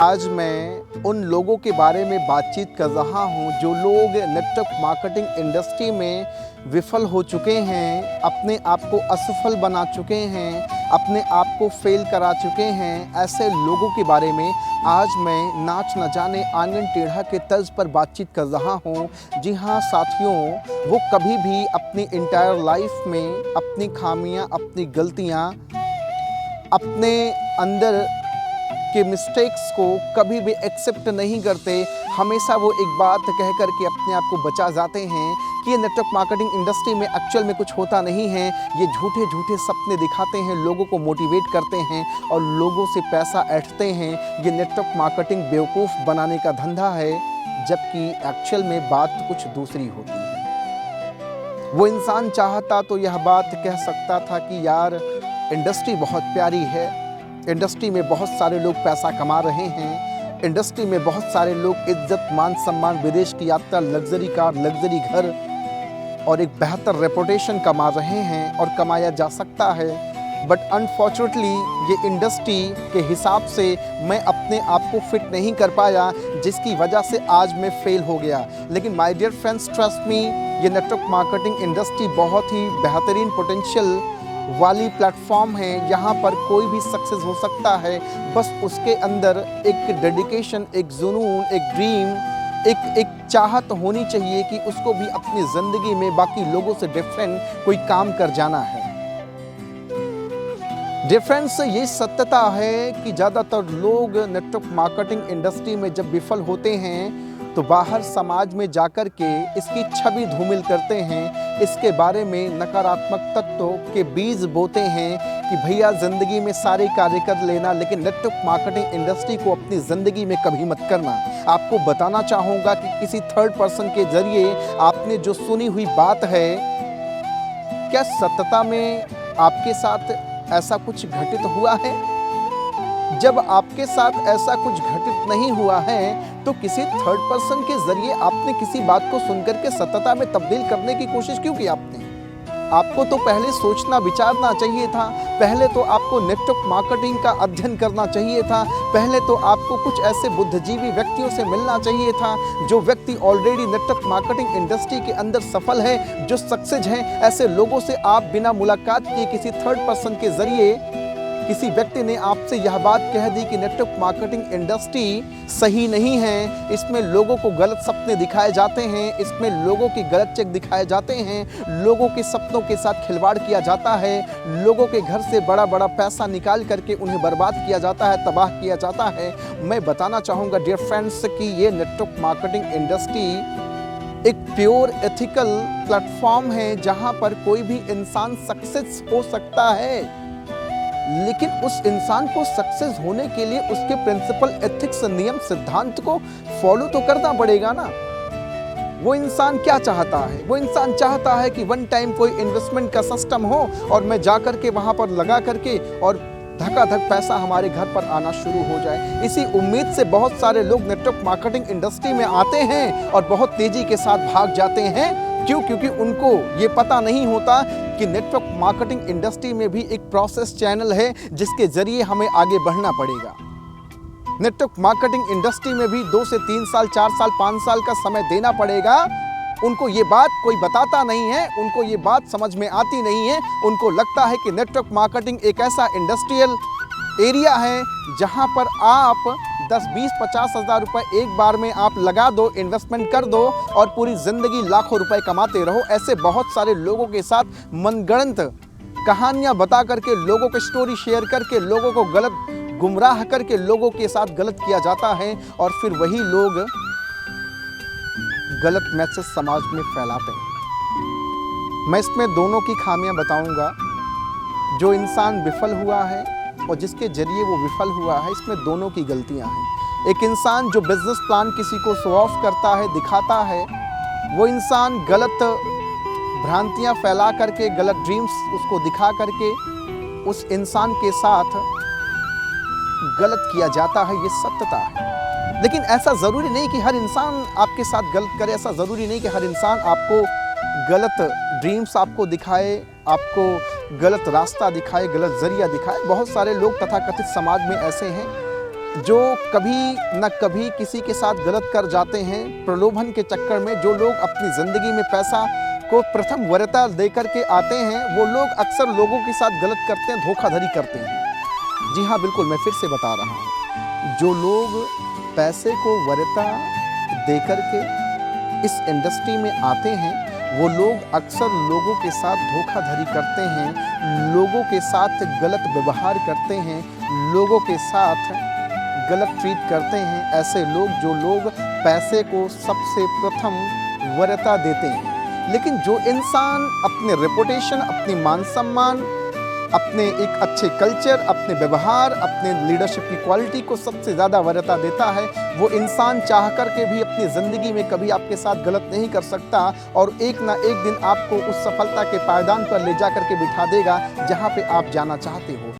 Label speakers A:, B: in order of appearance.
A: आज मैं उन लोगों के बारे में बातचीत कर रहा हूं जो लोग नेटवर्क मार्केटिंग इंडस्ट्री में विफल हो चुके हैं, अपने आप को असफल बना चुके हैं, अपने आप को फेल करा चुके हैं। ऐसे लोगों के बारे में आज मैं नाच न जाने आंगन टेढ़ा के तर्ज पर बातचीत कर रहा हूं। जी हाँ साथियों, वो कभी भी अपनी इंटायर लाइफ में अपनी खामियां, अपनी गलतियां, अपने अंदर के मिस्टेक्स को कभी भी एक्सेप्ट नहीं करते। हमेशा वो एक बात कह कर के अपने आप को बचा जाते हैं कि ये नेटवर्क मार्केटिंग इंडस्ट्री में एक्चुअल में कुछ होता नहीं है। ये झूठे झूठे सपने दिखाते हैं, लोगों को मोटिवेट करते हैं और लोगों से पैसा ऐंठते हैं। ये नेटवर्क मार्केटिंग बेवकूफ़ बनाने का धंधा है, जबकि एक्चुअल में बात कुछ दूसरी होती है। वो इंसान चाहता तो यह बात कह सकता था कि यार इंडस्ट्री बहुत प्यारी है, इंडस्ट्री में बहुत सारे लोग पैसा कमा रहे हैं, इंडस्ट्री में बहुत सारे लोग इज्जत, मान सम्मान, विदेश की यात्रा, लग्जरी कार, लग्जरी घर और एक बेहतर रेपुटेशन कमा रहे हैं और कमाया जा सकता है। बट अनफॉर्चुनेटली ये इंडस्ट्री के हिसाब से मैं अपने आप को फिट नहीं कर पाया, जिसकी वजह से आज मैं फेल हो गया। लेकिन my dear friends, trust me, ये नेटवर्क मार्केटिंग इंडस्ट्री बहुत ही बेहतरीन पोटेंशियल वाली प्लेटफॉर्म है। यहाँ पर कोई भी सक्सेस हो सकता है, बस उसके अंदर एक डेडिकेशन, एक जुनून, एक ड्रीम, एक चाहत होनी चाहिए कि उसको भी अपनी ज़िंदगी में बाकी लोगों से डिफरेंट कोई काम कर जाना है। डिफरेंस ये सत्यता है कि ज़्यादातर लोग नेटवर्क मार्केटिंग इंडस्ट्री में जब विफल होते हैं तो बाहर समाज में जाकर के इसकी छवि धूमिल करते हैं, इसके बारे में नकारात्मक तत्वों के बीज बोते हैं कि भैया ज़िंदगी में सारे कार्य कर लेना, लेकिन नेटवर्क मार्केटिंग इंडस्ट्री को अपनी ज़िंदगी में कभी मत करना। आपको बताना चाहूँगा कि किसी थर्ड पर्सन के ज़रिए आपने जो सुनी हुई बात है, क्या सत्यता में आपके साथ ऐसा कुछ घटित हुआ है? जब आपके साथ ऐसा कुछ घटित नहीं हुआ है तो किसी थर्ड पर्सन के जरिए आपने किसी बात को सुनकर के सत्यता में तब्दील करने की कोशिश क्यों की आपने? आपको तो पहले सोचना विचारना चाहिए था, पहले तो आपको नेटवर्क मार्केटिंग का अध्ययन करना चाहिए था, पहले तो आपको कुछ ऐसे बुद्धिजीवी व्यक्तियों से मिलना चाहिए था जो व्यक्ति ऑलरेडी नेटवर्क मार्केटिंग इंडस्ट्री के अंदर सफल है, जो सक्सेस हैं। ऐसे लोगों से आप बिना मुलाकात किए किसी थर्ड पर्सन के जरिए किसी व्यक्ति ने आपसे यह बात कह दी कि नेटवर्क मार्केटिंग इंडस्ट्री सही नहीं है, इसमें लोगों को गलत सपने दिखाए जाते हैं, इसमें लोगों की गलत चेक दिखाए जाते हैं, लोगों के सपनों के साथ खिलवाड़ किया जाता है, लोगों के घर से बड़ा बड़ा पैसा निकाल करके उन्हें बर्बाद किया जाता है, तबाह किया जाता है। मैं बताना चाहूँगा डियर फ्रेंड्स कि ये नेटवर्क मार्केटिंग इंडस्ट्री एक प्योर एथिकल प्लेटफॉर्म है जहाँ पर कोई भी इंसान सक्सेस हो सकता है, लेकिन उस इंसान को सक्सेस होने के लिए उसके प्रिंसिपल, एथिक्स, नियम, सिद्धांत को फॉलो तो करना पड़ेगा ना। वो इंसान क्या चाहता है? वो इंसान चाहता है कि वन टाइम कोई इन्वेस्टमेंट का सिस्टम हो और मैं जा करके वहाँ पर लगा करके और धकाधक पैसा हमारे घर पर आना शुरू हो जाए। इसी उम्मीद से बहुत सारे लोग नेटवर्क मार्केटिंग इंडस्ट्री में आते हैं और बहुत तेजी के साथ भाग जाते हैं। क्यों? क्योंकि उनको ये पता नहीं होता कि नेटवर्क मार्केटिंग इंडस्ट्री में भी एक प्रोसेस चैनल है जिसके जरिए हमें आगे बढ़ना पड़ेगा। नेटवर्क मार्केटिंग इंडस्ट्री में भी 2 से 3 साल, 4 साल, 5 साल का समय देना पड़ेगा। उनको ये बात कोई बताता नहीं है, उनको ये बात समझ में आती नहीं है। उनको लगता है कि नेटवर्क मार्केटिंग एक ऐसा इंडस्ट्रियल एरिया है जहां पर आप 10, 20, 50 हज़ार रुपये एक बार में आप लगा दो, इन्वेस्टमेंट कर दो और पूरी ज़िंदगी लाखों रुपए कमाते रहो। ऐसे बहुत सारे लोगों के साथ मनगढ़ंत कहानियां बता करके, लोगों की स्टोरी शेयर करके, लोगों को गलत गुमराह करके लोगों के साथ गलत किया जाता है और फिर वही लोग गलत मैसेज समाज में फैलाते हैं। मैं इसमें दोनों की खामियां बताऊंगा। जो इंसान विफल हुआ है और जिसके जरिए वो विफल हुआ है, इसमें दोनों की गलतियां हैं। एक इंसान जो बिजनेस प्लान किसी को शो ऑफ करता है, दिखाता है, वो इंसान गलत भ्रांतियां फैला करके, गलत ड्रीम्स उसको दिखा करके उस इंसान के साथ गलत किया जाता है, ये सत्यता है। लेकिन ऐसा ज़रूरी नहीं कि हर इंसान आपके साथ गलत करे, ऐसा ज़रूरी नहीं कि हर इंसान आपको गलत ड्रीम्स आपको दिखाए, आपको गलत रास्ता दिखाए, गलत जरिया दिखाए। बहुत सारे लोग तथाकथित समाज में ऐसे हैं जो कभी न कभी किसी के साथ गलत कर जाते हैं, प्रलोभन के चक्कर में जो लोग अपनी ज़िंदगी में पैसा को प्रथम वरीयता देकर के आते हैं, वो लोग अक्सर लोगों के साथ गलत करते हैं, धोखाधड़ी करते हैं। जी हाँ, बिल्कुल, मैं फिर से बता रहा हूँ, जो लोग पैसे को वरीयता देकर के इस इंडस्ट्री में आते हैं, वो लोग अक्सर लोगों के साथ धोखाधड़ी करते हैं, लोगों के साथ गलत व्यवहार करते हैं, लोगों के साथ गलत ट्रीट करते हैं। ऐसे लोग जो लोग पैसे को सबसे प्रथम वरीयता देते हैं। लेकिन जो इंसान अपने रेपुटेशन, अपनी मान सम्मान, अपने एक अच्छे कल्चर, अपने व्यवहार, अपने लीडरशिप की क्वालिटी को सबसे ज़्यादा वरीयता देता है, वो इंसान चाह कर के भी अपनी ज़िंदगी में कभी आपके साथ गलत नहीं कर सकता और एक ना एक दिन आपको उस सफलता के पायदान पर ले जा कर के बिठा देगा जहाँ पे आप जाना चाहते हो।